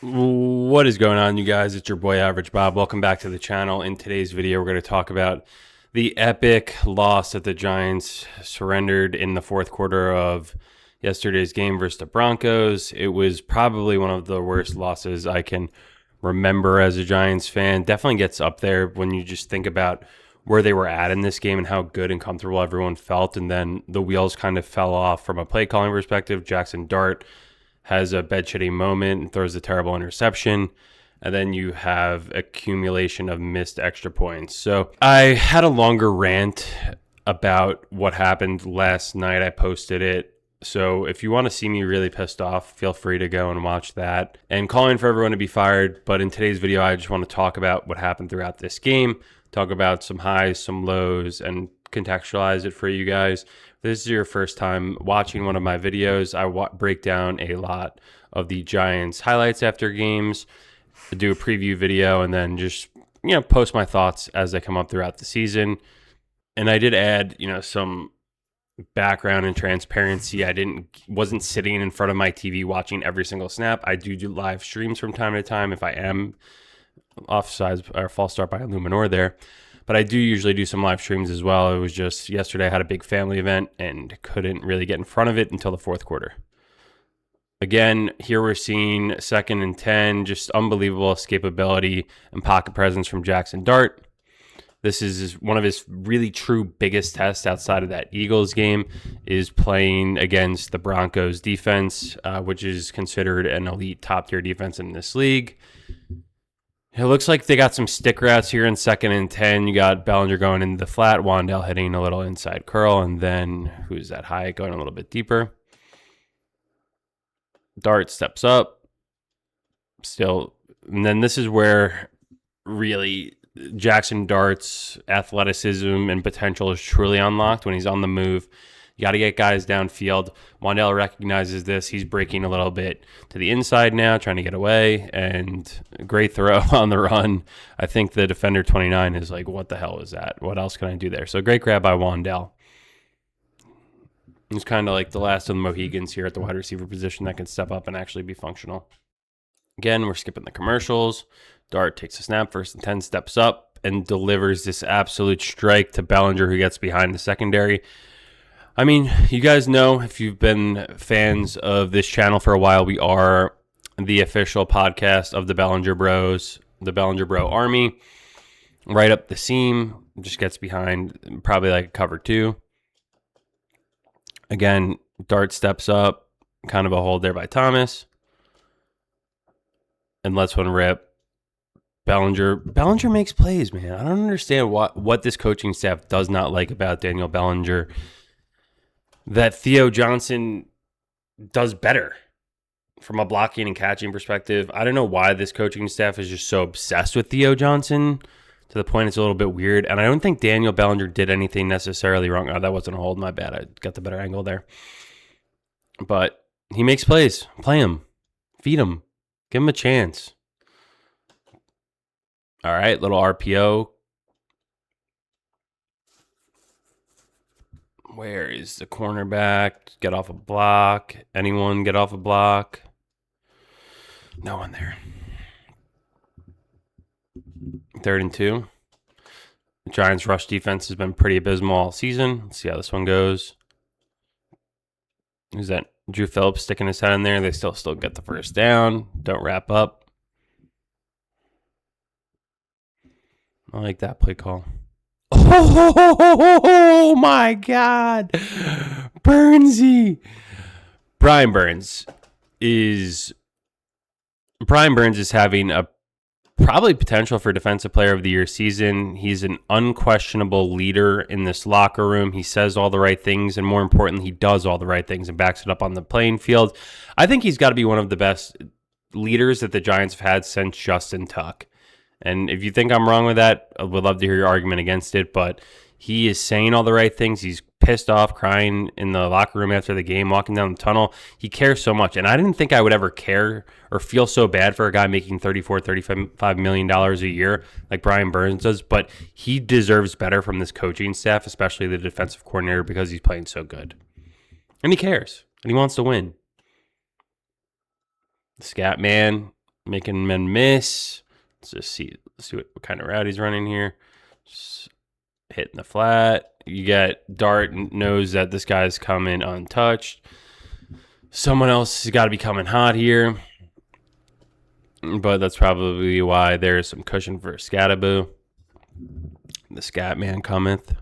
What is going on, you guys? It's your boy Average Bob. Welcome back to the channel. In today's video, we're going to talk about the epic loss that the Giants surrendered in the fourth quarter of yesterday's game versus the Broncos. It was probably one of the worst losses I can remember as a Giants fan. Definitely gets up there when you just think about where they were at in this game and how good and comfortable everyone felt. And then the wheels kind of fell off from a play calling perspective. Jackson Dart has a bed-shitting moment and throws a terrible interception. And then you have accumulation of missed extra points. So I had a longer rant about what happened last night. I posted it. So if you want to see me really pissed off, feel free to go and watch that. And calling for everyone to be fired. But in today's video, I just want to talk about what happened throughout this game, talk about some highs, some lows, and contextualize it for you guys. If this is your first time watching one of my videos, I break down a lot of the Giants highlights after games, do a preview video, and then just post my thoughts as they come up throughout the season. And I did add some background and transparency. Wasn't sitting in front of my TV watching every single snap. I do live streams from time to time if I am offsides or false start by Illuminor there. But I do usually do some live streams as well. It was just yesterday I had a big family event and couldn't really get in front of it until the fourth quarter. Again, here we're seeing 2nd and 10, just unbelievable escapability and pocket presence from Jackson Dart. This is one of his really true biggest tests outside of that Eagles game, is playing against the Broncos defense, which is considered an elite top-tier defense in this league. It looks like they got some stick routes here in 2nd and 10. You got Bellinger going into the flat, Wandell hitting a little inside curl, and then who's that Hyatt going a little bit deeper. Dart steps up. Still, and then this is where really Jackson Dart's athleticism and potential is truly unlocked when he's on the move. You got to get guys downfield. Wandell recognizes this. He's breaking a little bit to the inside now, trying to get away, and great throw on the run. I think the defender 29 is like, what the hell is that? What else can I do there? So great grab by Wandell. He's kind of like the last of the Mohegans here at the wide receiver position that can step up and actually be functional. Again, we're skipping the commercials. Dart takes a snap, 1st and 10, steps up, and delivers this absolute strike to Bellinger, who gets behind the secondary. I mean, you guys know, if you've been fans of this channel for a while, we are the official podcast of the Bellinger Bros, the Bellinger Bro Army. Right up the seam, just gets behind, probably like a cover 2. Again, Dart steps up, kind of a hold there by Thomas, and lets one rip. Bellinger makes plays, man. I don't understand what this coaching staff does not like about Daniel Bellinger that Theo Johnson does better from a blocking and catching perspective. I don't know why this coaching staff is just so obsessed with Theo Johnson to the point it's a little bit weird. And I don't think Daniel Bellinger did anything necessarily wrong. Oh, that wasn't a hold. My bad. I got the better angle there. But he makes plays. Play him. Feed him. Give him a chance. All right, little RPO. Where is the cornerback? Get off a block. Anyone get off a block? No one there. 3rd and 2. The Giants' rush defense has been pretty abysmal all season. Let's see how this one goes. Who's that? Drew Phillips sticking his head in there. They still get the 1st down. Don't wrap up. I like that play call. Oh my God. Burnsy. Brian Burns is having a probably potential for Defensive Player of the Year season. He's an unquestionable leader in this locker room. He says all the right things, and more importantly, he does all the right things and backs it up on the playing field. I think he's got to be one of the best leaders that the Giants have had since Justin Tuck. And if you think I'm wrong with that, I would love to hear your argument against it. But he is saying all the right things. He's pissed off, crying in the locker room after the game, walking down the tunnel. He cares so much. And I didn't think I would ever care or feel so bad for a guy making $35 million a year like Brian Burns does. But he deserves better from this coaching staff, especially the defensive coordinator, because he's playing so good. And he cares. And he wants to win. The Scat Man making men miss. Let's just see what kind of route he's running here. Just hitting the flat. You get Dart knows that this guy's coming untouched. Someone else has got to be coming hot here. But that's probably why there's some cushion for Scatterboo. The Scat Man cometh.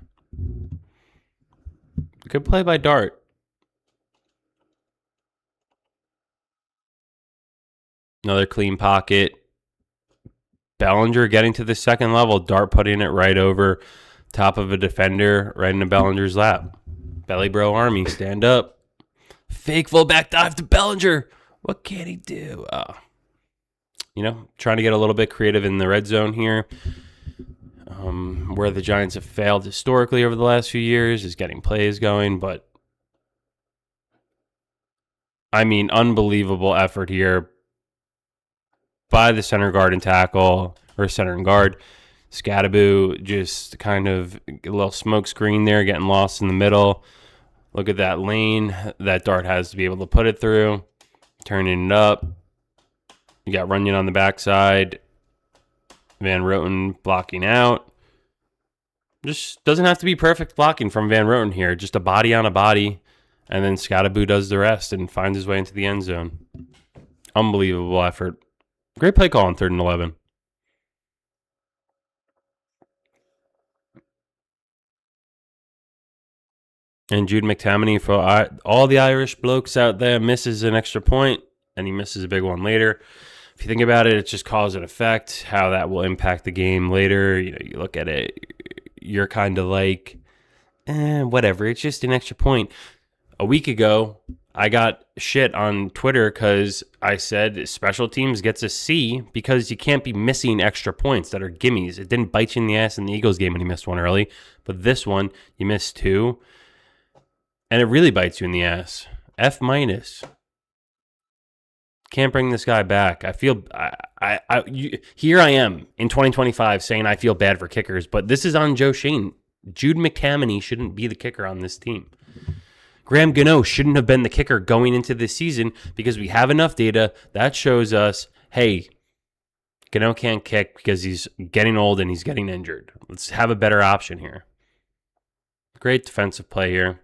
Good play by Dart. Another clean pocket. Bellinger getting to the second level. Dart putting it right over top of a defender, right into Bellinger's lap. Belly Bro Army, stand up. Fake fullback dive to Bellinger. What can he do? Trying to get a little bit creative in the red zone here. Where the Giants have failed historically over the last few years is getting plays going, but I mean, unbelievable effort here by the center guard and tackle, or center and guard. Scatterboo just kind of a little smoke screen there, getting lost in the middle. Look at that lane that Dart has to be able to put it through, turning it up. You got Runyon on the backside. Van Roten blocking out. Just doesn't have to be perfect blocking from Van Roten here. Just a body on a body. And then Scatterboo does the rest and finds his way into the end zone. Unbelievable effort. Great play call on 3rd and 11. And Jude McTammany, for all the Irish blokes out there, misses an extra point, and he misses a big one later. If you think about it, it's just cause and effect, how that will impact the game later. You look at it, you're kind of like, whatever. It's just an extra point. A week ago, I got shit on Twitter because I said special teams gets a C because you can't be missing extra points that are gimmies. It didn't bite you in the ass in the Eagles game when you missed one early, but this one, you missed 2, and it really bites you in the ass. F-. Can't bring this guy back. I feel here I am in 2025 saying I feel bad for kickers, but this is on Joe Shane. Jude McTammany shouldn't be the kicker on this team. Graham Gano shouldn't have been the kicker going into this season because we have enough data that shows us, hey, Gano can't kick because he's getting old and he's getting injured. Let's have a better option here. Great defensive play here.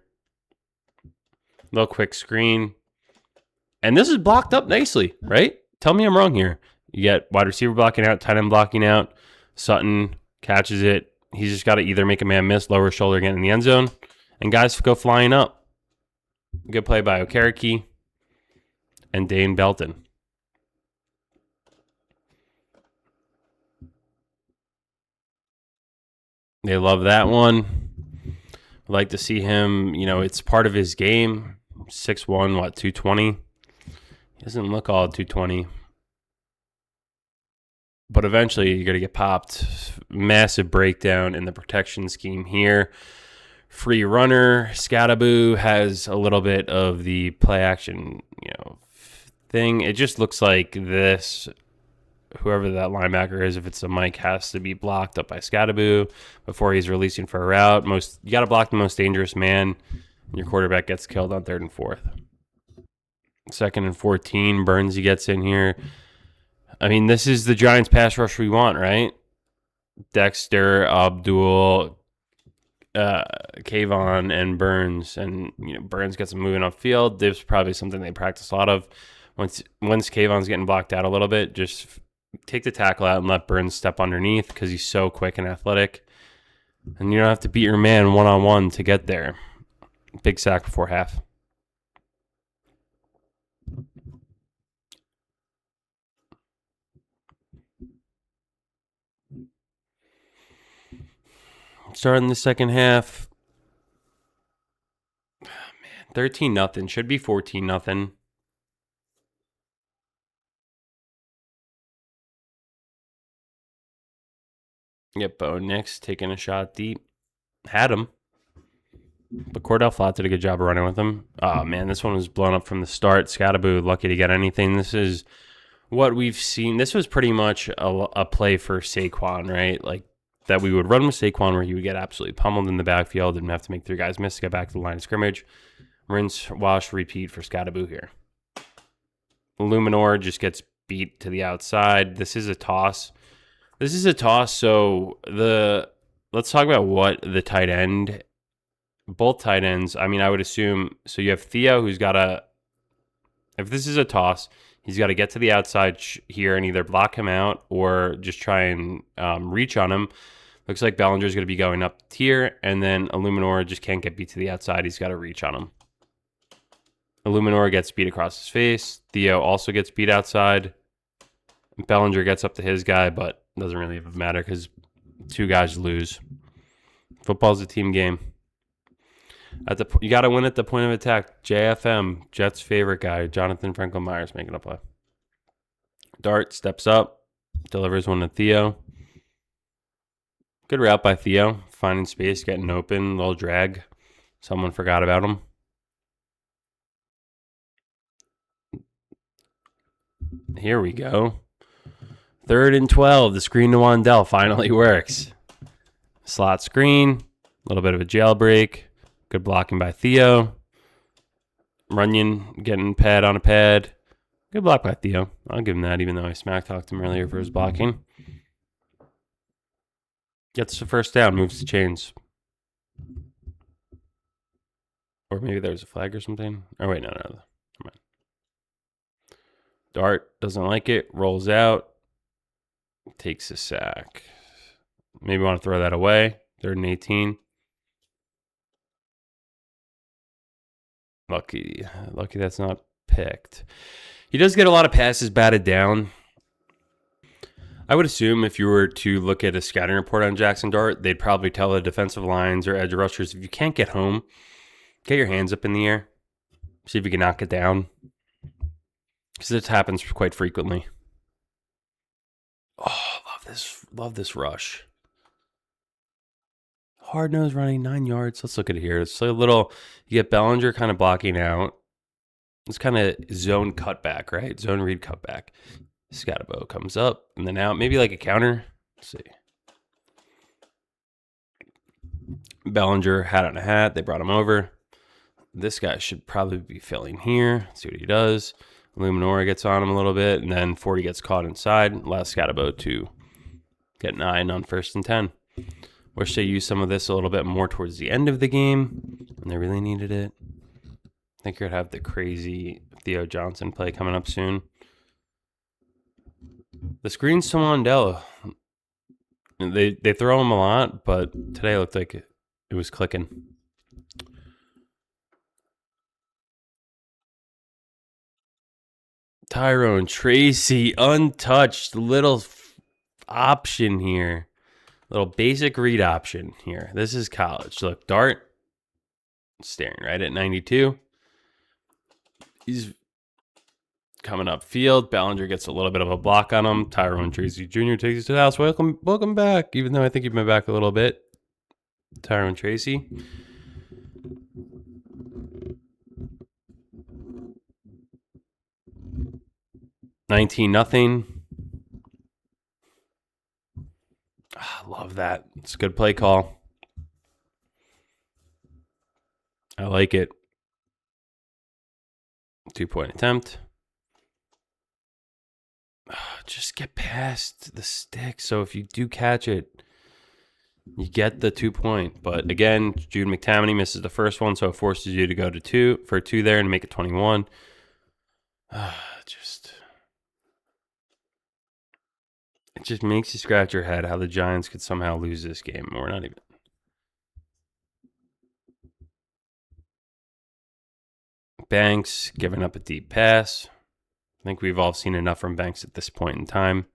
Little quick screen. And this is blocked up nicely, right? Tell me I'm wrong here. You get wide receiver blocking out, tight end blocking out. Sutton catches it. He's just got to either make a man miss, lower shoulder, get in the end zone, and guys go flying up. Good play by Okereke and Dane Belton. They love that one. I'd like to see him, it's part of his game. 6'1", 220. He doesn't look all 220. But eventually you're going to get popped. Massive breakdown in the protection scheme here. Free runner. Scatterboo has a little bit of the play action, thing. It just looks like this. Whoever that linebacker is, if it's a Mike, has to be blocked up by Scatterboo before he's releasing for a route. You got to block the most dangerous man, and your quarterback gets killed on 3rd and 4th. 2nd and 14, Burnsy gets in here. I mean, this is the Giants pass rush we want, right? Dexter, Abdul, Kayvon, and Burns. And, Burns gets him moving upfield. This is probably something they practice a lot of. Once Kayvon's getting blocked out a little bit, just take the tackle out and let Burns step underneath because he's so quick and athletic. And you don't have to beat your man one-on-one to get there. Big sack before half. Starting the second half. Oh, man, 13-0. Should be 14-0. Yep, Bo Nix taking a shot deep. Had him. But Cordell Flott did a good job of running with him. Oh, man, this one was blown up from the start. Scatterboo lucky to get anything. This is what we've seen. This was pretty much a play for Saquon, right? Like, that we would run with Saquon where he would get absolutely pummeled in the backfield and have to make 3 guys miss to get back to the line of scrimmage. Rinse, wash, repeat for Scatterboo here. Luminor just gets beat to the outside. This is a toss. So let's talk about what the tight end, both tight ends. I mean, I would assume, so you have Theo who's got to, if this is a toss, he's got to get to the outside here and either block him out or just try and reach on him. Looks like Bellinger's going to be going up here, and then Illuminor just can't get beat to the outside. He's got to reach on him. Illuminor gets beat across his face. Theo also gets beat outside. Bellinger gets up to his guy, but doesn't really matter because two guys lose. Football's a team game. You got to win at the point of attack. JFM, Jets' favorite guy, Jonathan Franklin Myers, making a play. Dart steps up, delivers one to Theo. Good route by Theo, finding space, getting open, little drag. Someone forgot about him. Here we go. 3rd and 12. The screen to Wandell finally works. Slot screen, a little bit of a jailbreak. Good blocking by Theo. Runyon getting pad on a pad. Good block by Theo. I'll give him that, even though I smack talked him earlier for his blocking. Gets the first down, moves the chains. Or maybe there's a flag or something. Oh, wait, no. Come on. Dart doesn't like it, rolls out, takes a sack. Maybe want to throw that away. 3rd and 18. Lucky that's not picked. He does get a lot of passes batted down. I would assume if you were to look at a scouting report on Jackson Dart, they'd probably tell the defensive lines or edge rushers, if you can't get home, get your hands up in the air. See if you can knock it down. Because this happens quite frequently. Oh, love this rush. Hard nose running, 9 yards. Let's look at it here. It's a little, you get Bellinger kind of blocking out. It's kind of zone cutback, right? Zone read cutback. Scatterbo comes up and then out. Maybe like a counter. Let's see. Bellinger hat on a hat. They brought him over. This guy should probably be filling here. Let's see what he does. Illuminor gets on him a little bit, and then 40 gets caught inside. Allows Scatterbo to get 9 on 1st and 10. Wish they used some of this a little bit more towards the end of the game when they really needed it. I think you're going to have the crazy Theo Johnson play coming up soon. The screen's to Wandell. They throw him a lot, but today it looked like it was clicking. Tyrone Tracy, untouched, little option here. Little basic read option here. This is college. Look, Dart staring right at 92. He's coming up field. Bellinger gets a little bit of a block on him. Tyrone Tracy Jr. takes it to the house. Welcome back. Even though I think you've been back a little bit. Tyrone Tracy. $19-0. I love that. It's a good play call. I like it. 2-point attempt. Just get past the stick. So if you do catch it, you get the 2-point. But again, Jude McTammany misses the first one, so it forces you to go to 2 there and make it 21. It just makes you scratch your head how the Giants could somehow lose this game. Or not even. Banks giving up a deep pass. I think we've all seen enough from Banks at this point in time.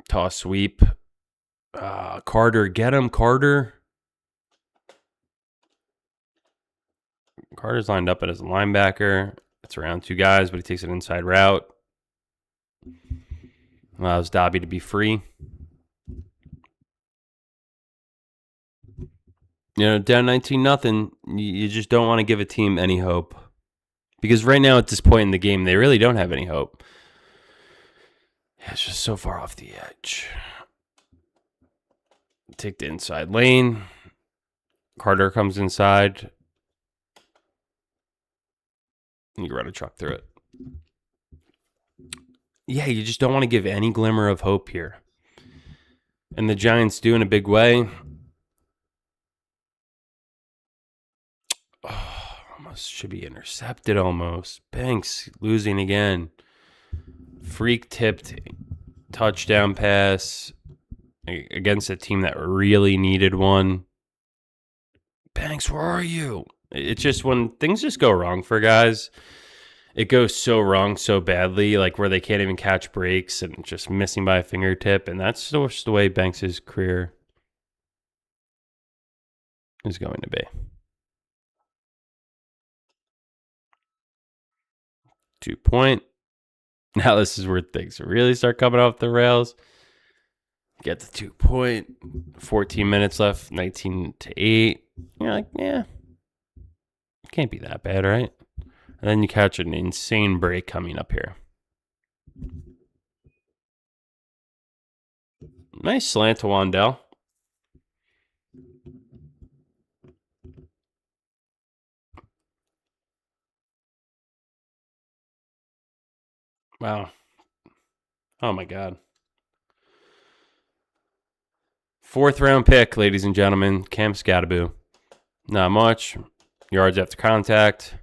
Toss sweep. Carter, get him, Carter. Carter's lined up as a linebacker. It's around 2 guys, but he takes an inside route. Allows Dobby to be free. Down 19-0, you just don't want to give a team any hope. Because right now at this point in the game, they really don't have any hope. It's just so far off the edge. Take the inside lane. Carter comes inside. You run a truck through it. yeah, you just don't want to give any glimmer of hope here. And the Giants do in a big way. Oh, almost should be intercepted almost. Banks losing again. Freak tipped touchdown pass against a team that really needed one. Banks, where are you? It's just when things just go wrong for guys, it goes so wrong so badly, like where they can't even catch breaks and just missing by a fingertip. And that's just the way Banks' career is going to be. 2 point. Now this is where things really start coming off the rails. Get the 2 point. 14 minutes left, 19-8. You're like, yeah, can't be that bad, right? And then you catch an insane break coming up here. Nice slant to Wandell. Wow. Oh my God. 4th round pick, ladies and gentlemen. Cam Scattaboo. Not much. Yards after contact.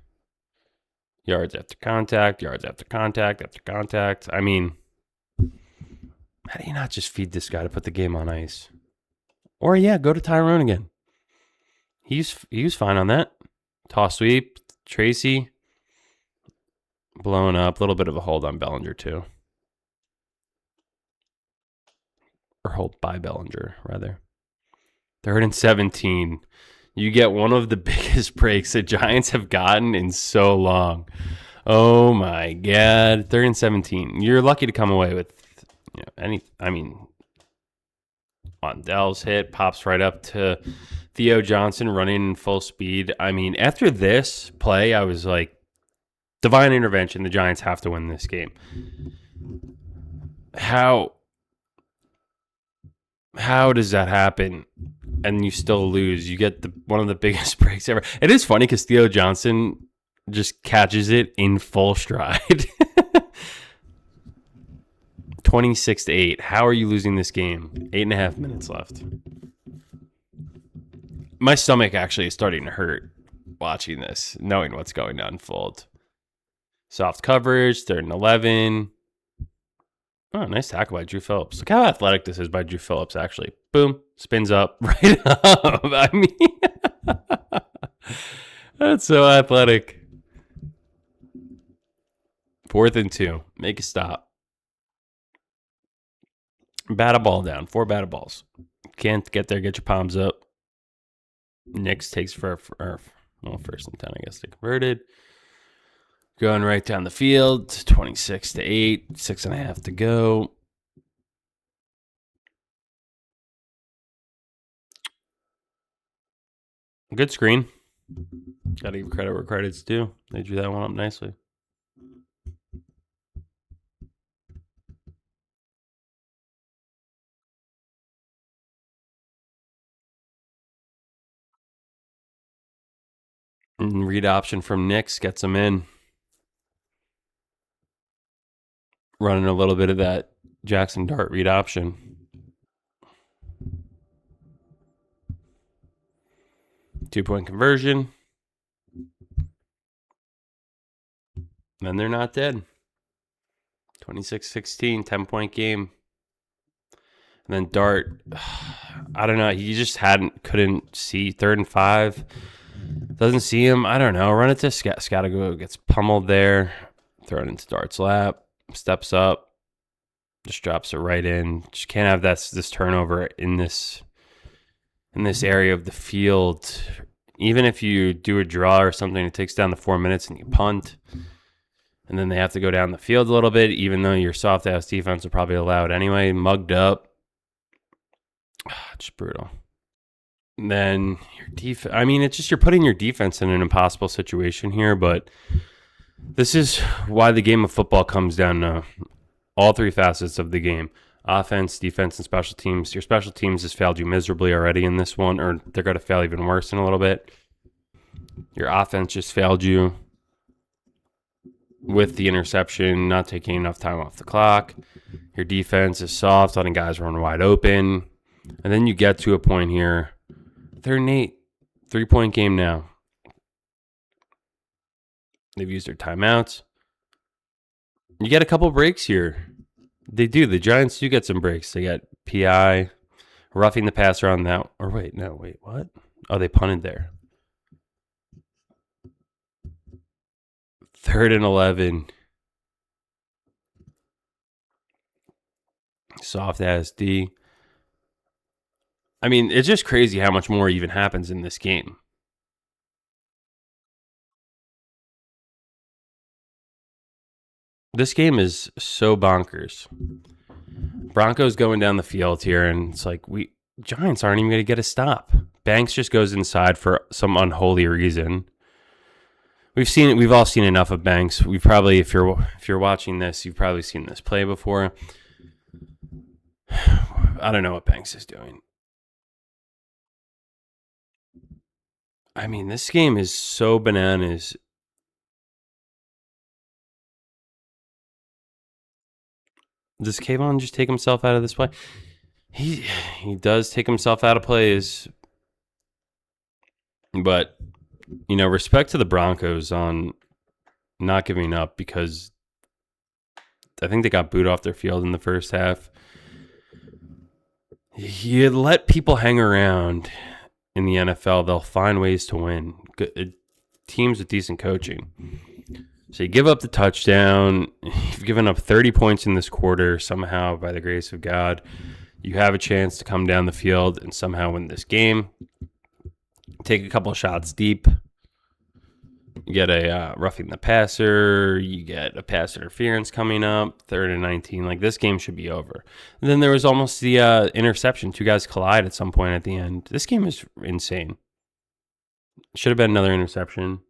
Yards after contact. Yards after contact after contact. I mean, how do you not just feed this guy to put the game on ice? Or yeah, go to Tyrone again. He was fine on that. Toss sweep. Tracy. Blown up. A little bit of a hold on Bellinger too. Or hold by Bellinger, rather. 3rd and 17. You get one of the biggest breaks the Giants have gotten in so long. Oh my God. 3rd and 17. You're lucky to come away with Wandell's hit pops right up to Theo Johnson running in full speed. I mean, after this play, I was like, divine intervention. The Giants have to win this game. How does that happen? And you still lose. You get one of the biggest breaks ever. It is funny because Theo Johnson just catches it in full stride. 26-8. How are you losing this game? 8.5 minutes left. My stomach actually is starting to hurt watching this, knowing what's going to unfold. Soft coverage, 3rd and 11. Oh, nice tackle by Drew Phillips. Look how athletic this is by Drew Phillips, actually. Boom. Spins up. Right up. I mean, that's so athletic. 4th and 2. Make a stop. Bat a ball down. 4 batted balls. Can't get there. Get your palms up. Knicks takes first and 10, I guess they converted. Going right down the field. 26-8. 6.5 to go. Good screen. Got to give credit where credit's due. They drew that one up nicely. And read option from Knicks gets them in. Running a little bit of that Jackson Dart read option. 2-point conversion. Then they're not dead. 26-16, 10-point game. And then Dart, I don't know. He just couldn't see 3rd and 5. Doesn't see him. I don't know. Run it to Scattergo. Gets pummeled there. Throw it into Dart's lap. Steps up. Just drops it right in. Just can't have this turnover in this area of the field. Even if you do a draw or something, it takes down to 4 minutes and you punt. And then they have to go down the field a little bit, even though your soft-ass defense will probably allow it anyway. Mugged up. Just brutal. And then your defense. I mean, it's just you're putting your defense in an impossible situation here, but this is why the game of football comes down to all 3 facets of the game. Offense, defense, and special teams. Your special teams has failed you miserably already in this one, or they're going to fail even worse in a little bit. Your offense just failed you. with the interception, not taking enough time off the clock. Your defense is soft, letting guys run wide open. And then you get to a point here, 3rd and 8, 3-point game now. They've used their timeouts. You get a couple breaks here. They do. The Giants do get some breaks. They got PI, roughing the passer on that. Or wait, what? Oh, they punted there. 3rd and 11. Soft ass D. I mean, it's just crazy how much more even happens in this game. This game is so bonkers. Broncos going down the field here, and it's like Giants aren't even going to get a stop. Banks just goes inside for some unholy reason. We've all seen enough of Banks. We probably, if you're watching this, you've probably seen this play before. I don't know what Banks is doing. I mean, this game is so bananas. Does Kayvon just take himself out of this play? He does take himself out of plays. But, respect to the Broncos on not giving up, because I think they got booed off their field in the first half. You let people hang around in the NFL, they'll find ways to win. Teams with decent coaching. So you give up the touchdown. You've given up 30 points in this quarter somehow, by the grace of God. You have a chance to come down the field and somehow win this game. Take a couple shots deep. You get a roughing the passer. You get a pass interference coming up. 3rd and 19. Like, this game should be over. And then there was almost the interception. 2 guys collide at some point at the end. This game is insane. Should have been another interception.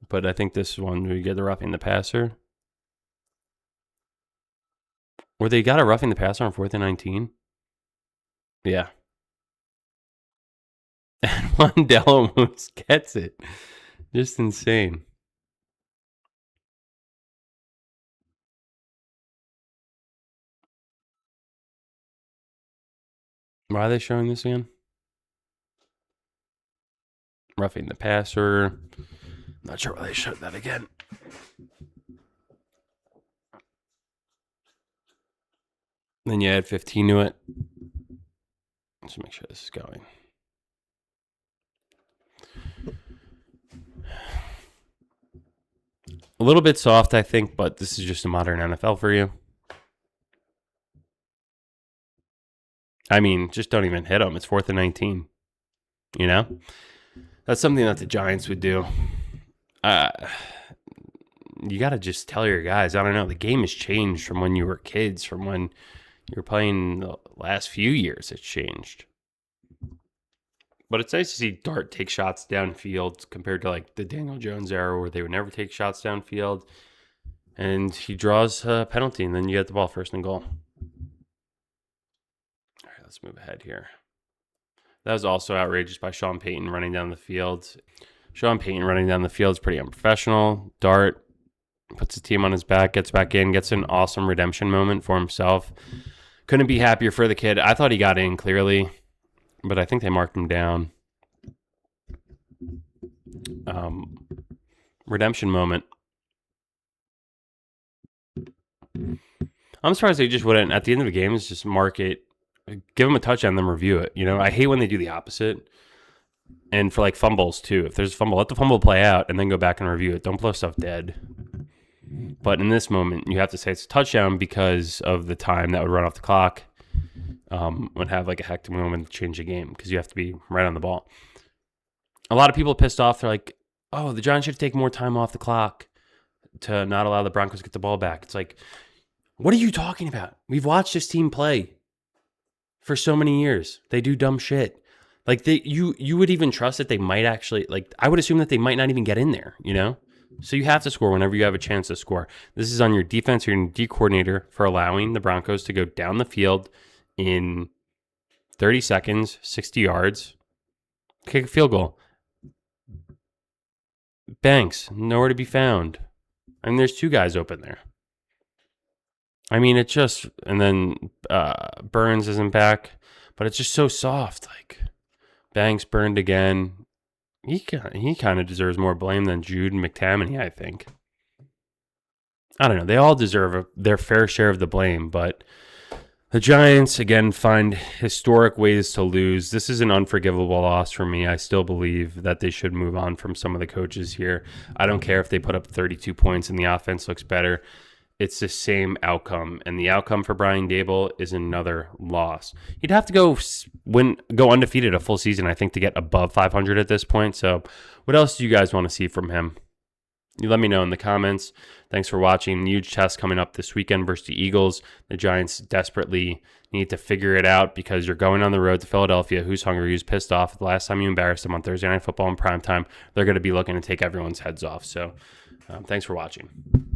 But I think this one, we get the roughing the passer. Or they got a roughing the passer on 4th and 19. Yeah. And Wandell almost gets it. Just insane. Why are they showing this again? Roughing the passer. Not sure why they showed that again. Then you add 15 to it. Let's make sure this is going. A little bit soft, I think, but this is just a modern NFL for you. I mean, just don't even hit them. It's 4th and 19. That's something that the Giants would do. You got to just tell your guys, I don't know, the game has changed from when you were kids, from when you were playing the last few years. It's changed. But it's nice to see Dart take shots downfield compared to like the Daniel Jones era where they would never take shots downfield. And he draws a penalty, and then you get the ball 1st and goal. All right, let's move ahead here. That was also outrageous by Sean Payton running down the field. Sean Payton running down the field is pretty unprofessional. Dart puts the team on his back, gets back in, gets an awesome redemption moment for himself. Couldn't be happier for the kid. I thought he got in clearly, but I think they marked him down. Redemption moment. I'm surprised they just wouldn't, at the end of the game, is just mark it, give them a touchdown, then review it. I hate when they do the opposite. And for like fumbles too. If there's a fumble, let the fumble play out and then go back and review it. Don't blow stuff dead. But in this moment, you have to say it's a touchdown because of the time that would run off the clock. Would have like a hectic moment to change the game because you have to be right on the ball. A lot of people pissed off. They're like, oh, the Giants should take more time off the clock to not allow the Broncos to get the ball back. It's like, what are you talking about? We've watched this team play for so many years. They do dumb shit. Like you would even trust that they might actually, like, I would assume that they might not even get in there, So you have to score whenever you have a chance to score. This is on your defense or your D coordinator for allowing the Broncos to go down the field in 30 seconds, 60 yards, kick a field goal. Banks, nowhere to be found. I mean, there's two guys open there. I mean, it just, and then Burns isn't back, but it's just so soft. Like, Banks burned again. He kind of deserves more blame than Jude and McTamaney, I think. I don't know. They all deserve their fair share of the blame, but the Giants, again, find historic ways to lose. This is an unforgivable loss for me. I still believe that they should move on from some of the coaches here. I don't care if they put up 32 points and the offense looks better. It's the same outcome, and the outcome for Brian Daboll is another loss. He'd have to go undefeated a full season, I think, to get above 500 at this point. So what else do you guys want to see from him? You let me know in the comments. Thanks for watching. Huge test coming up this weekend versus the Eagles. The Giants desperately need to figure it out because you're going on the road to Philadelphia. Who's hungry? Who's pissed off? The last time you embarrassed them on Thursday Night Football in primetime, they're going to be looking to take everyone's heads off. So thanks for watching.